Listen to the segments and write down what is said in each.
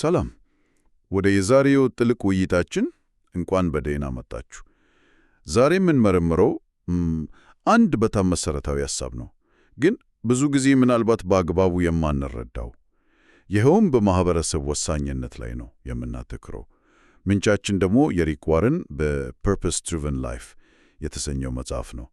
ሰላም፣ ወደ የዛሬው ጥልቅ ውይይታችን እንኳን በደህና መጣችሁ። ዛሬ የምንመረምረው አንድ በጣም መሰረታዊ ሐሳብ ነው፣ ግን ብዙ ጊዜ ምናልባት በአግባቡ የማንረዳው። ይኸውም በማህበረሰብ ወሳኝነት ላይ ነው የምናተክረው። ምንጫችን ደግሞ የሪክ ዋረን በፐርፐስ ድሪቨን ላይፍ የተሰኘው መጽሐፍ ነው።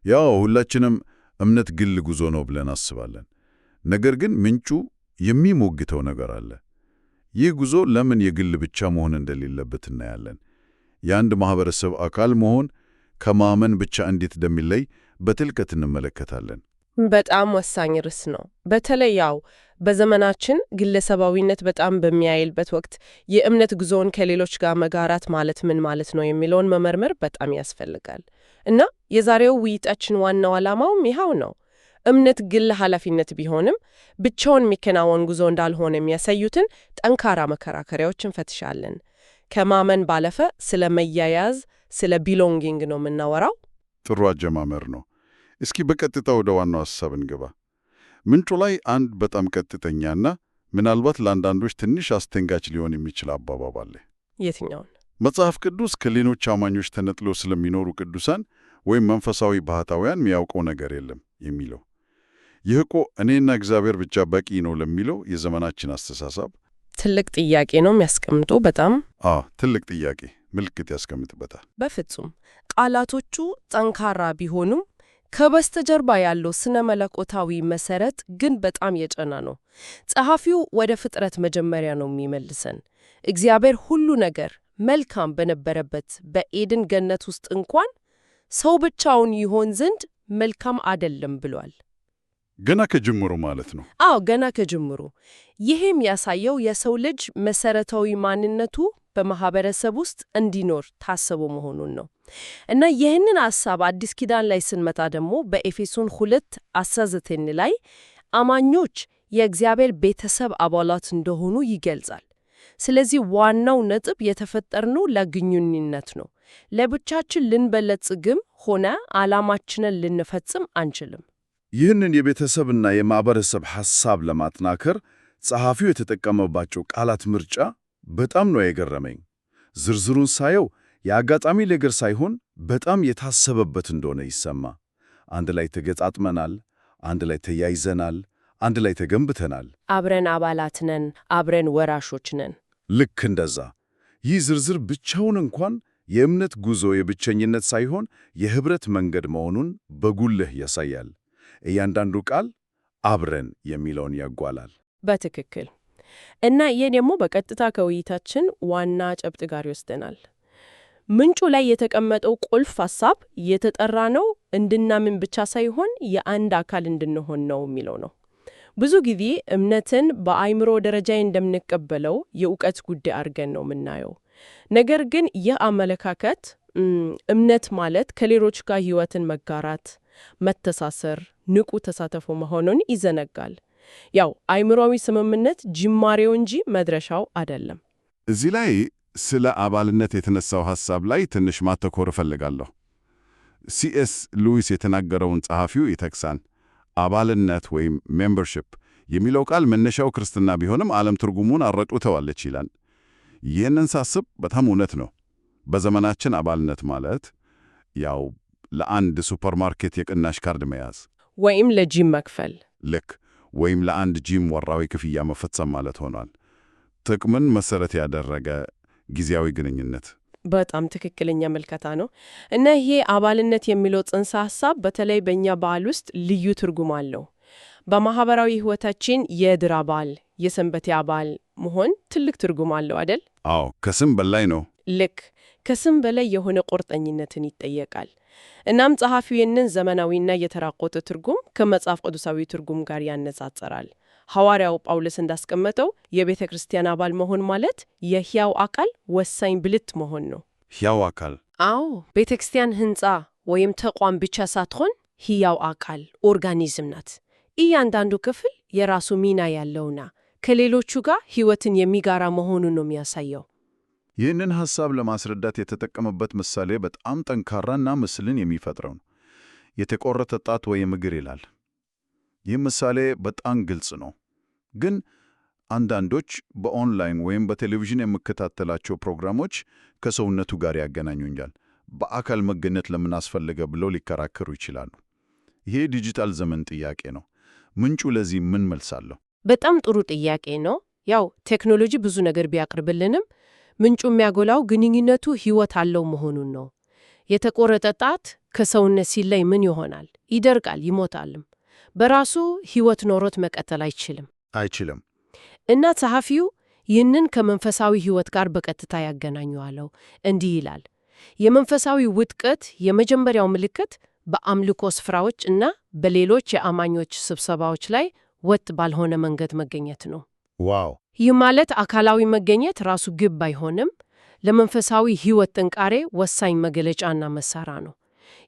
ያው ሁላችንም እምነት ግል ጉዞ ነው ብለን አስባለን። ነገር ግን ምንጩ የሚሞግተው ነገር አለ። ይህ ጉዞ ለምን የግል ብቻ መሆን እንደሌለበት እናያለን። የአንድ ማህበረሰብ አካል መሆን ከማመን ብቻ እንዴት እንደሚለይ በጥልቀት እንመለከታለን። በጣም ወሳኝ ርዕስ ነው። በተለይ በዘመናችን ግለሰባዊነት በጣም በሚያይልበት ወቅት የእምነት ጉዞውን ከሌሎች ጋር መጋራት ማለት ምን ማለት ነው የሚለውን መመርመር በጣም ያስፈልጋል። እና የዛሬው ውይይታችን ዋናው ዓላማውም ይኸው ነው። እምነት ግል ኃላፊነት ቢሆንም ብቻውን የሚከናወን ጉዞ እንዳልሆነ የሚያሳዩትን ጠንካራ መከራከሪያዎች እንፈትሻለን። ከማመን ባለፈ ስለ መያያዝ፣ ስለ ቢሎንጊንግ ነው የምናወራው። ጥሩ አጀማመር ነው። እስኪ በቀጥታ ወደ ዋናው ሐሳብ እንገባ። ምንጩ ላይ አንድ በጣም ቀጥተኛና ምናልባት ለአንዳንዶች ትንሽ አስደንጋጭ ሊሆን የሚችል አባባል አለ። የትኛውን? መጽሐፍ ቅዱስ ከሌሎች አማኞች ተነጥሎ ስለሚኖሩ ቅዱሳን ወይም መንፈሳዊ ባህታውያን የሚያውቀው ነገር የለም የሚለው። ይህ እኮ እኔና እግዚአብሔር ብቻ በቂ ነው ለሚለው የዘመናችን አስተሳሰብ ትልቅ ጥያቄ ነው የሚያስቀምጡ። በጣም ትልቅ ጥያቄ ምልክት ያስቀምጥበታል። በፍጹም ቃላቶቹ ጠንካራ ቢሆኑም ከበስተጀርባ ያለው ስነ መለኮታዊ መሰረት ግን በጣም የጨና ነው። ጸሐፊው ወደ ፍጥረት መጀመሪያ ነው የሚመልሰን። እግዚአብሔር ሁሉ ነገር መልካም በነበረበት በኤድን ገነት ውስጥ እንኳን ሰው ብቻውን ይሆን ዘንድ መልካም አይደለም ብሏል። ገና ከጅምሩ ማለት ነው። ገና ከጅምሩ። ይህም ያሳየው የሰው ልጅ መሰረታዊ ማንነቱ በማህበረሰብ ውስጥ እንዲኖር ታስቦ መሆኑን ነው። እና ይህንን ሐሳብ አዲስ ኪዳን ላይ ስንመጣ ደግሞ በኤፌሶን 2:19 ላይ አማኞች የእግዚአብሔር ቤተሰብ አባላት እንደሆኑ ይገልጻል። ስለዚህ ዋናው ነጥብ የተፈጠርነው ለግንኙነት ነው። ለብቻችን ልንበለጽግም ሆነ ዓላማችንን ልንፈጽም አንችልም። ይህንን የቤተሰብና የማህበረሰብ ሐሳብ ለማጠናከር ጸሐፊው የተጠቀመባቸው ቃላት ምርጫ በጣም ነው የገረመኝ። ዝርዝሩን ሳየው የአጋጣሚ ነገር ሳይሆን በጣም የታሰበበት እንደሆነ ይሰማ። አንድ ላይ ተገጣጥመናል፣ አንድ ላይ ተያይዘናል፣ አንድ ላይ ተገንብተናል። አብረን አባላት ነን፣ አብረን ወራሾች ነን። ልክ እንደዛ። ይህ ዝርዝር ብቻውን እንኳን የእምነት ጉዞ የብቸኝነት ሳይሆን የህብረት መንገድ መሆኑን በጉልህ ያሳያል። እያንዳንዱ ቃል አብረን የሚለውን ያጓላል። በትክክል። እና ይህ ደግሞ በቀጥታ ከውይይታችን ዋና ጭብጥ ጋር ይወስደናል። ምንጩ ላይ የተቀመጠው ቁልፍ ሐሳብ የተጠራ ነው እንድናምን ብቻ ሳይሆን የአንድ አካል እንድንሆን ነው የሚለው ነው። ብዙ ጊዜ እምነትን በአእምሮ ደረጃ እንደምንቀበለው የእውቀት ጉዳይ አድርገን ነው የምናየው። ነገር ግን ይህ አመለካከት እምነት ማለት ከሌሎች ጋር ሕይወትን መጋራት፣ መተሳሰር፣ ንቁ ተሳትፎ መሆኑን ይዘነጋል። አእምሮዊ ስምምነት ጅማሬው እንጂ መድረሻው አይደለም። እዚህ ላይ ስለ አባልነት የተነሳው ሐሳብ ላይ ትንሽ ማተኮር እፈልጋለሁ። ሲኤስ ሉዊስ የተናገረውን ጸሐፊው ይጠቅሳል። አባልነት ወይም ሜምበርሺፕ የሚለው ቃል መነሻው ክርስትና ቢሆንም ዓለም ትርጉሙን አረጡተዋለች ይላል። ይህንን ሳስብ በጣም እውነት ነው። በዘመናችን አባልነት ማለት ለአንድ ሱፐርማርኬት የቅናሽ ካርድ መያዝ ወይም ለጂም መክፈል ወይም ለአንድ ጂም ወራዊ ክፍያ መፈጸም ማለት ሆኗል። ጥቅምን መሰረት ያደረገ ጊዜያዊ ግንኙነት። በጣም ትክክለኛ መልከታ ነው። እና ይሄ አባልነት የሚለው ጽንሰ ሐሳብ በተለይ በእኛ ባህል ውስጥ ልዩ ትርጉም አለው። በማህበራዊ ሕይወታችን የዕድር አባል፣ የሰንበቴ አባል መሆን ትልቅ ትርጉም አለው አይደል? ከስም በላይ ነው። ከስም በላይ የሆነ ቁርጠኝነትን ይጠየቃል። እናም ጸሐፊው ይህንን ዘመናዊና የተራቆተ ትርጉም ከመጽሐፍ ቅዱሳዊ ትርጉም ጋር ያነጻጽራል። ሐዋርያው ጳውሎስ እንዳስቀመጠው የቤተ ክርስቲያን አባል መሆን ማለት የሕያው አካል ወሳኝ ብልት መሆን ነው። ሕያው አካል? ቤተ ክርስቲያን ሕንፃ ወይም ተቋም ብቻ ሳትሆን ሕያው አካል ኦርጋኒዝም ናት። እያንዳንዱ ክፍል የራሱ ሚና ያለውና ከሌሎቹ ጋር ሕይወትን የሚጋራ መሆኑን ነው የሚያሳየው። ይህንን ሐሳብ ለማስረዳት የተጠቀመበት ምሳሌ በጣም ጠንካራና ምስልን የሚፈጥረው ነው። የተቆረጠ ጣት ወይም እግር ይላል። ይህ ምሳሌ በጣም ግልጽ ነው፣ ግን አንዳንዶች በኦንላይን ወይም በቴሌቪዥን የምከታተላቸው ፕሮግራሞች ከሰውነቱ ጋር ያገናኙኛል፣ በአካል መገኘት ለምን አስፈለገ ብለው ሊከራከሩ ይችላሉ። ይሄ ዲጂታል ዘመን ጥያቄ ነው። ምንጩ ለዚህ ምን መልስ አለው? በጣም ጥሩ ጥያቄ ነው። ያው ቴክኖሎጂ ብዙ ነገር ቢያቀርብልንም ምንጩ የሚያጎላው ግንኙነቱ ሕይወት አለው መሆኑን ነው። የተቆረጠ ጣት ከሰውነት ሲለይ ምን ይሆናል? ይደርቃል፣ ይሞታልም። በራሱ ሕይወት ኖሮት መቀጠል አይችልም። እና ጸሐፊው ይህንን ከመንፈሳዊ ሕይወት ጋር በቀጥታ ያገናኘዋለው። እንዲህ ይላል፣ የመንፈሳዊ ውድቀት የመጀመሪያው ምልክት በአምልኮ ስፍራዎች እና በሌሎች የአማኞች ስብሰባዎች ላይ ወጥ ባልሆነ መንገድ መገኘት ነው። ዋው! ይህ ማለት አካላዊ መገኘት ራሱ ግብ አይሆንም፣ ለመንፈሳዊ ሕይወት ጥንካሬ ወሳኝ መገለጫና መሳሪያ ነው።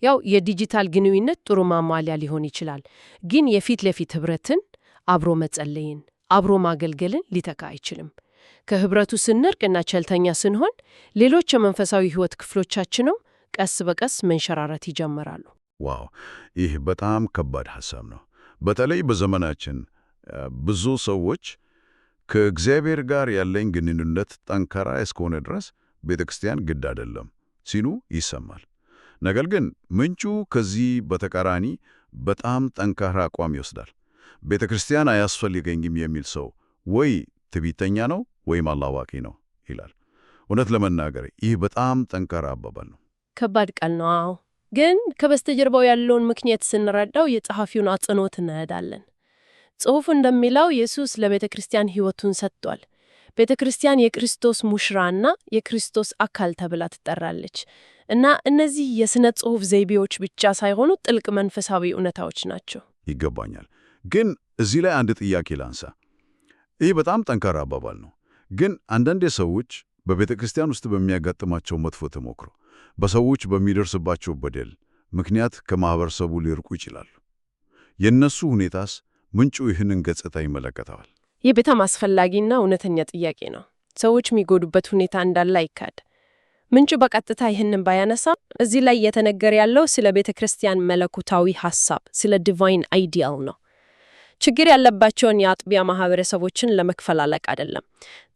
ያው የዲጂታል ግንኙነት ጥሩ ማሟያ ሊሆን ይችላል፣ ግን የፊት ለፊት ኅብረትን፣ አብሮ መጸለይን፣ አብሮ ማገልገልን ሊተካ አይችልም። ከኅብረቱ ስንርቅና ቸልተኛ ስንሆን ሌሎች የመንፈሳዊ ሕይወት ክፍሎቻችንም ቀስ በቀስ መንሸራረት ይጀምራሉ። ዋው! ይህ በጣም ከባድ ሐሳብ ነው። በተለይ በዘመናችን ብዙ ሰዎች ከእግዚአብሔር ጋር ያለኝ ግንኙነት ጠንካራ እስከሆነ ድረስ ቤተ ክርስቲያን ግድ አይደለም ሲሉ ይሰማል። ነገር ግን ምንጩ ከዚህ በተቃራኒ በጣም ጠንካራ አቋም ይወስዳል። ቤተ ክርስቲያን አያስፈልገኝም የሚል ሰው ወይ ትዕቢተኛ ነው ወይም አላዋቂ ነው ይላል። እውነት ለመናገር ይህ በጣም ጠንካራ አባባል ነው። ከባድ ቃል ነው። ግን ከበስተጀርባው ያለውን ምክንያት ስንረዳው የጸሐፊውን አጽንዖት እንሄዳለን። ጽሑፉ እንደሚለው ኢየሱስ ለቤተ ክርስቲያን ሕይወቱን ሰጥቷል። ቤተ ክርስቲያን የክርስቶስ ሙሽራና የክርስቶስ አካል ተብላ ትጠራለች። እና እነዚህ የሥነ ጽሑፍ ዘይቤዎች ብቻ ሳይሆኑ ጥልቅ መንፈሳዊ እውነታዎች ናቸው። ይገባኛል። ግን እዚህ ላይ አንድ ጥያቄ ላንሳ። ይህ በጣም ጠንካራ አባባል ነው። ግን አንዳንድ ሰዎች በቤተ ክርስቲያን ውስጥ በሚያጋጥማቸው መጥፎ ተሞክሮ፣ በሰዎች በሚደርስባቸው በደል ምክንያት ከማኅበረሰቡ ሊርቁ ይችላሉ። የእነሱ ሁኔታስ ምንጩ ይህንን ገጽታ ይመለከተዋል? ይህ በጣም አስፈላጊና እውነተኛ ጥያቄ ነው። ሰዎች የሚጎዱበት ሁኔታ እንዳለ አይካድ። ምንጩ በቀጥታ ይህንን ባያነሳም እዚህ ላይ እየተነገረ ያለው ስለ ቤተ ክርስቲያን መለኮታዊ ሐሳብ፣ ስለ ዲቫይን አይዲያል ነው። ችግር ያለባቸውን የአጥቢያ ማህበረሰቦችን ለመክፈላለቅ አይደለም።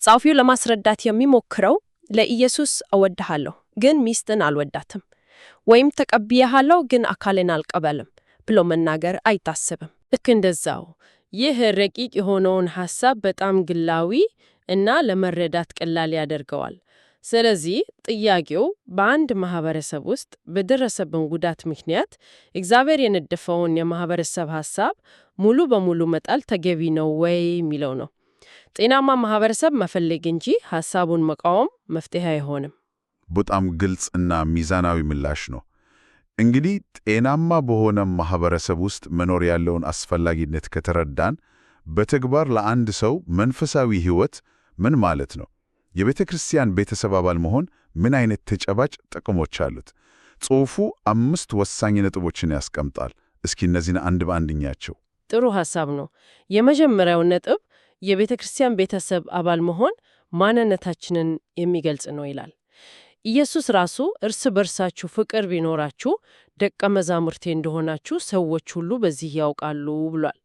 ጸሐፊው ለማስረዳት የሚሞክረው ለኢየሱስ እወድሃለሁ ግን ሚስትን አልወዳትም፣ ወይም ተቀብያሃለሁ ግን አካልን አልቀበልም ብሎ መናገር አይታሰብም። ልክ እንደዛው ይህ ረቂቅ የሆነውን ሐሳብ በጣም ግላዊ እና ለመረዳት ቀላል ያደርገዋል። ስለዚህ ጥያቄው በአንድ ማህበረሰብ ውስጥ በደረሰብን ጉዳት ምክንያት እግዚአብሔር የነደፈውን የማህበረሰብ ሐሳብ ሙሉ በሙሉ መጣል ተገቢ ነው ወይ የሚለው ነው። ጤናማ ማህበረሰብ መፈለግ እንጂ ሐሳቡን መቃወም መፍትሄ አይሆንም። በጣም ግልጽ እና ሚዛናዊ ምላሽ ነው። እንግዲህ ጤናማ በሆነ ማህበረሰብ ውስጥ መኖር ያለውን አስፈላጊነት ከተረዳን በተግባር ለአንድ ሰው መንፈሳዊ ሕይወት ምን ማለት ነው? የቤተ ክርስቲያን ቤተሰብ አባል መሆን ምን አይነት ተጨባጭ ጥቅሞች አሉት? ጽሑፉ 5 ወሳኝ ነጥቦችን ያስቀምጣል። እስኪ እነዚህን አንድ በአንድኛቸው። ጥሩ ሐሳብ ነው። የመጀመሪያው ነጥብ የቤተ ክርስቲያን ቤተሰብ አባል መሆን ማንነታችንን የሚገልጽ ነው ይላል። ኢየሱስ ራሱ እርስ በርሳችሁ ፍቅር ቢኖራችሁ ደቀ መዛሙርቴ እንደሆናችሁ ሰዎች ሁሉ በዚህ ያውቃሉ ብሏል።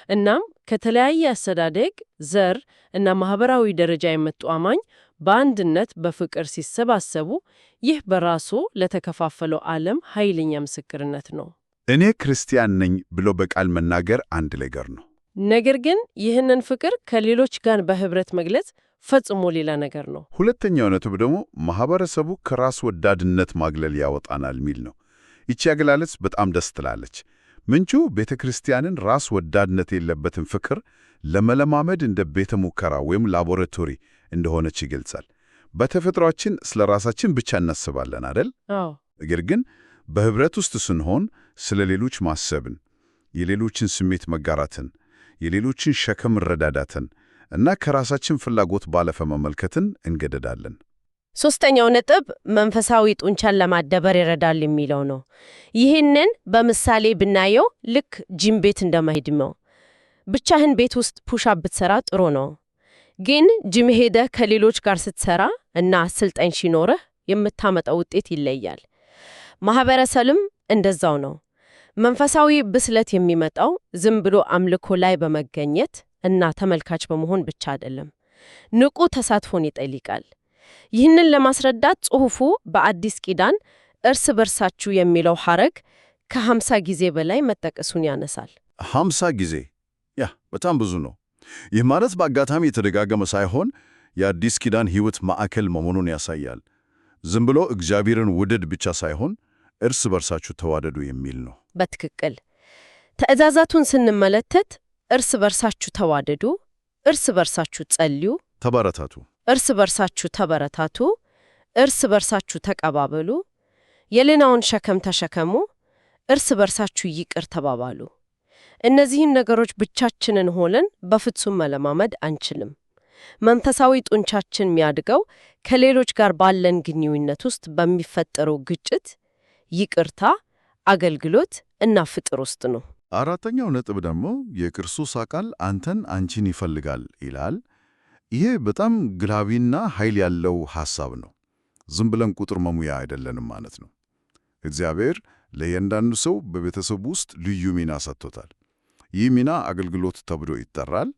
እናም ከተለያየ አስተዳደግ፣ ዘር እና ማህበራዊ ደረጃ የመጡ አማኝ በአንድነት በፍቅር ሲሰባሰቡ ይህ በራሱ ለተከፋፈለው ዓለም ኃይለኛ ምስክርነት ነው። እኔ ክርስቲያን ነኝ ብሎ በቃል መናገር አንድ ነገር ነው። ነገር ግን ይህንን ፍቅር ከሌሎች ጋር በህብረት መግለጽ ፈጽሞ ሌላ ነገር ነው። ሁለተኛው ነጥብ ደግሞ ማህበረሰቡ ከራስ ወዳድነት ማግለል ያወጣናል የሚል ነው። ይቺ አገላለጽ በጣም ደስ ትላለች። ምንጩ ቤተ ክርስቲያንን ራስ ወዳድነት የለበትን ፍቅር ለመለማመድ እንደ ቤተ ሙከራ ወይም ላቦራቶሪ እንደሆነች ይገልጻል። በተፈጥሯችን ስለ ራሳችን ብቻ እናስባለን አይደል? አዎ። ነገር ግን በህብረት ውስጥ ስንሆን ስለ ሌሎች ማሰብን፣ የሌሎችን ስሜት መጋራትን፣ የሌሎችን ሸክም መረዳዳትን እና ከራሳችን ፍላጎት ባለፈ መመልከትን እንገደዳለን። ሶስተኛው ነጥብ መንፈሳዊ ጡንቻን ለማዳበር ይረዳል የሚለው ነው። ይህንን በምሳሌ ብናየው ልክ ጂም ቤት እንደመሄድ ነው። ብቻህን ቤት ውስጥ ፑሻፕ ብትሰራ ጥሩ ነው። ግን ጂም ሄደህ ከሌሎች ጋር ስትሰራ እና አሰልጣኝ ሲኖርህ የምታመጣው ውጤት ይለያል። ማህበረሰብም እንደዛው ነው። መንፈሳዊ ብስለት የሚመጣው ዝም ብሎ አምልኮ ላይ በመገኘት እና ተመልካች በመሆን ብቻ አይደለም፣ ንቁ ተሳትፎን ይጠይቃል። ይህንን ለማስረዳት ጽሑፉ በአዲስ ኪዳን እርስ በርሳችሁ የሚለው ሐረግ ከ50 ጊዜ በላይ መጠቀሱን ያነሳል። 50 ጊዜ! ያ በጣም ብዙ ነው። ይህ ማለት በአጋጣሚ የተደጋገመ ሳይሆን የአዲስ ኪዳን ሕይወት ማዕከል መሆኑን ያሳያል። ዝም ብሎ እግዚአብሔርን ውደድ ብቻ ሳይሆን እርስ በርሳችሁ ተዋደዱ የሚል ነው። በትክክል ትእዛዛቱን ስንመለከት እርስ በርሳችሁ ተዋደዱ፣ እርስ በርሳችሁ ጸልዩ፣ ተበረታቱ፣ እርስ በርሳችሁ ተበረታቱ፣ እርስ በርሳችሁ ተቀባበሉ፣ የሌላውን ሸክም ተሸከሙ፣ እርስ በርሳችሁ ይቅር ተባባሉ። እነዚህን ነገሮች ብቻችንን ሆነን በፍጹም መለማመድ አንችልም። መንፈሳዊ ጡንቻችን የሚያድገው ከሌሎች ጋር ባለን ግንኙነት ውስጥ በሚፈጠረው ግጭት፣ ይቅርታ፣ አገልግሎት እና ፍቅር ውስጥ ነው። አራተኛው ነጥብ ደግሞ የክርስቶስ አካል አንተን አንቺን ይፈልጋል ይላል። ይሄ በጣም ግላቢና ኃይል ያለው ሐሳብ ነው። ዝም ብለን ቁጥር መሙያ አይደለንም ማለት ነው። እግዚአብሔር ለእያንዳንዱ ሰው በቤተሰብ ውስጥ ልዩ ሚና ሰጥቶታል። ይህ ሚና አገልግሎት ተብሎ ይጠራል።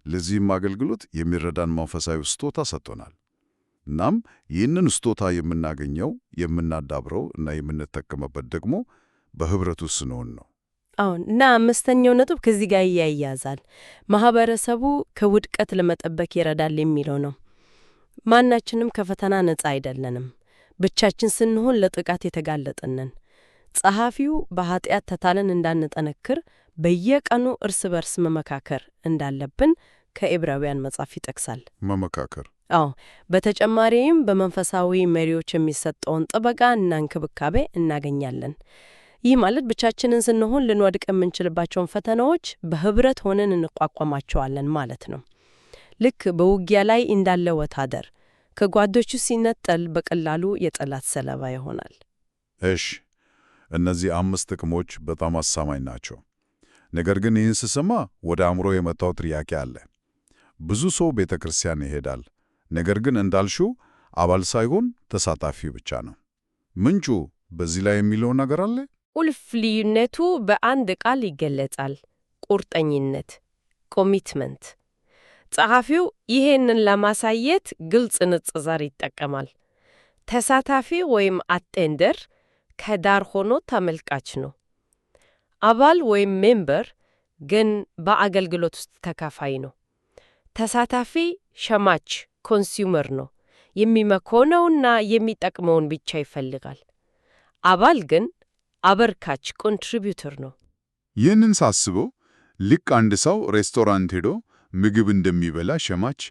ለዚህም አገልግሎት የሚረዳን መንፈሳዊ ስጦታ ሰጥቶናል። እናም ይህንን ስጦታ የምናገኘው የምናዳብረው እና የምንጠቀምበት ደግሞ በህብረቱ ስንሆን ነው። አሁን እና አምስተኛው ነጥብ ከዚህ ጋር ይያያዛል። ማህበረሰቡ ከውድቀት ለመጠበቅ ይረዳል የሚለው ነው። ማናችንም ከፈተና ነፃ አይደለንም። ብቻችን ስንሆን ለጥቃት የተጋለጥንን። ጸሐፊው በኃጢአት ተታለን እንዳንጠነክር በየቀኑ እርስ በርስ መመካከር እንዳለብን ከዕብራውያን መጽሐፍ ይጠቅሳል። መመካከር። አዎ፣ በተጨማሪም በመንፈሳዊ መሪዎች የሚሰጠውን ጥበቃ እና እንክብካቤ እናገኛለን። ይህ ማለት ብቻችንን ስንሆን ልንወድቅ የምንችልባቸውን ፈተናዎች በህብረት ሆነን እንቋቋማቸዋለን ማለት ነው። ልክ በውጊያ ላይ እንዳለ ወታደር ከጓዶቹ ሲነጠል በቀላሉ የጠላት ሰለባ ይሆናል። እሺ፣ እነዚህ 5 ጥቅሞች በጣም አሳማኝ ናቸው። ነገር ግን ይህን ስሰማ ወደ አእምሮ የመጣው ጥያቄ አለ። ብዙ ሰው ቤተ ክርስቲያን ይሄዳል፣ ነገር ግን እንዳልሽው አባል ሳይሆን ተሳታፊ ብቻ ነው። ምንጩ በዚህ ላይ የሚለው ነገር አለ? ቁልፍ ልዩነቱ በአንድ ቃል ይገለጻል። ቁርጠኝነት፣ ኮሚትመንት። ጸሐፊው ይሄንን ለማሳየት ግልጽ ንጽጽር ይጠቀማል። ተሳታፊ ወይም አቴንደር ከዳር ሆኖ ተመልካች ነው። አባል ወይም ሜምበር ግን በአገልግሎት ውስጥ ተካፋይ ነው። ተሳታፊ ሸማች ኮንሱመር ነው። የሚመኮነውና የሚጠቅመውን ብቻ ይፈልጋል። አባል ግን አበርካች ኮንትሪቢዩተር ነው። ይህንን ሳስበው ልክ አንድ ሰው ሬስቶራንት ሄዶ ምግብ እንደሚበላ ሸማች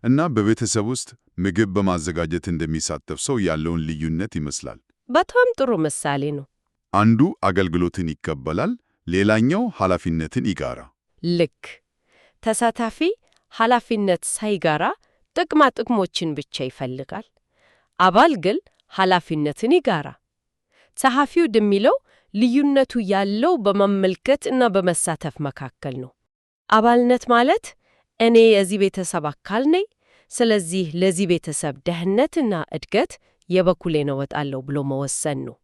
እና በቤተሰብ ውስጥ ምግብ በማዘጋጀት እንደሚሳተፍ ሰው ያለውን ልዩነት ይመስላል። በጣም ጥሩ ምሳሌ ነው። አንዱ አገልግሎትን ይቀበላል፣ ሌላኛው ኃላፊነትን ይጋራ። ልክ ተሳታፊ ኃላፊነት ሳይጋራ ጥቅማ ጥቅሞችን ብቻ ይፈልጋል። አባል ግን ኃላፊነትን ይጋራ። ጸሐፊው እንደሚለው ልዩነቱ ያለው በመመልከት እና በመሳተፍ መካከል ነው። አባልነት ማለት እኔ የዚህ ቤተሰብ አካል ነኝ፣ ስለዚህ ለዚህ ቤተሰብ ደህንነትና እድገት የበኩሌን እወጣለሁ ብሎ መወሰን ነው።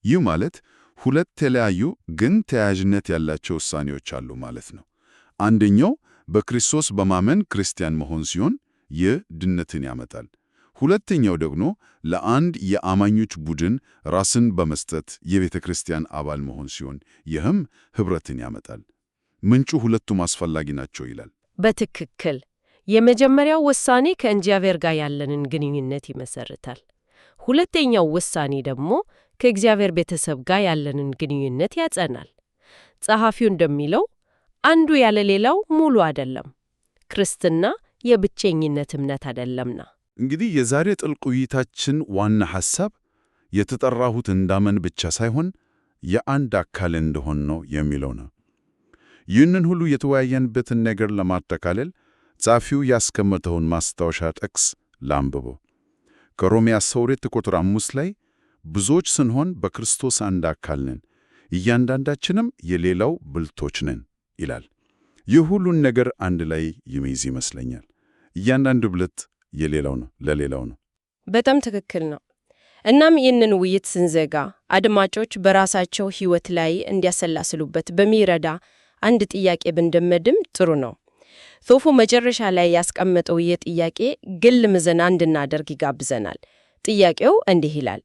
ይህ ማለት ሁለት የተለያዩ ግን ተያያዥነት ያላቸው ውሳኔዎች አሉ ማለት ነው። አንደኛው በክርስቶስ በማመን ክርስቲያን መሆን ሲሆን ይህ ድነትን ያመጣል። ሁለተኛው ደግሞ ለአንድ የአማኞች ቡድን ራስን በመስጠት የቤተ ክርስቲያን አባል መሆን ሲሆን ይህም ኅብረትን ያመጣል። ምንጩ ሁለቱም አስፈላጊ ናቸው ይላል። በትክክል የመጀመሪያው ውሳኔ ከእግዚአብሔር ጋር ያለንን ግንኙነት ይመሰርታል። ሁለተኛው ውሳኔ ደግሞ ከእግዚአብሔር ቤተሰብ ጋር ያለንን ግንኙነት ያጸናል። ጸሐፊው እንደሚለው አንዱ ያለ ሌላው ሙሉ አይደለም። ክርስትና የብቸኝነት እምነት አይደለምና። እንግዲህ የዛሬ ጥልቅ ውይይታችን ዋና ሐሳብ የተጠራሁት እንዳመን ብቻ ሳይሆን የአንድ አካል እንደሆን ነው የሚለው ነው። ይህንን ሁሉ የተወያየንበትን ነገር ለማጠቃለል ጸሐፊው ያስቀመጠውን ማስታወሻ ጥቅስ ላንብበው። ከሮሜ 12 ቁጥር 5 ላይ ብዙዎች ስንሆን በክርስቶስ አንድ አካል ነን፣ እያንዳንዳችንም የሌላው ብልቶች ነን ይላል። ይህ ሁሉን ነገር አንድ ላይ የሚይዝ ይመስለኛል። እያንዳንዱ ብልት የሌላው ነው፣ ለሌላው ነው። በጣም ትክክል ነው። እናም ይህንን ውይይት ስንዘጋ አድማጮች በራሳቸው ሕይወት ላይ እንዲያሰላስሉበት በሚረዳ አንድ ጥያቄ ብንደመድም ጥሩ ነው። ሶፉ መጨረሻ ላይ ያስቀመጠው የጥያቄ ግል ምዘና እንድናደርግ ይጋብዘናል። ጥያቄው እንዲህ ይላል።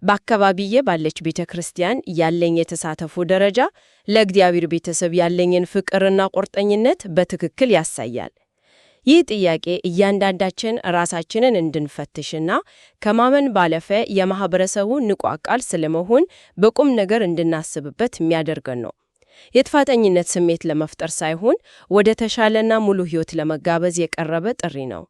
በአካባቢዬ ባለች ቤተ ክርስቲያን ያለኝ የተሳተፎ ደረጃ ለእግዚአብሔር ቤተሰብ ያለኝን ፍቅርና ቁርጠኝነት በትክክል ያሳያል? ይህ ጥያቄ እያንዳንዳችን ራሳችንን እንድንፈትሽና ከማመን ባለፈ የማህበረሰቡ ንቁ አካል ስለመሆን በቁም ነገር እንድናስብበት የሚያደርገን ነው። የጥፋተኝነት ስሜት ለመፍጠር ሳይሆን ወደ ተሻለና ሙሉ ሕይወት ለመጋበዝ የቀረበ ጥሪ ነው።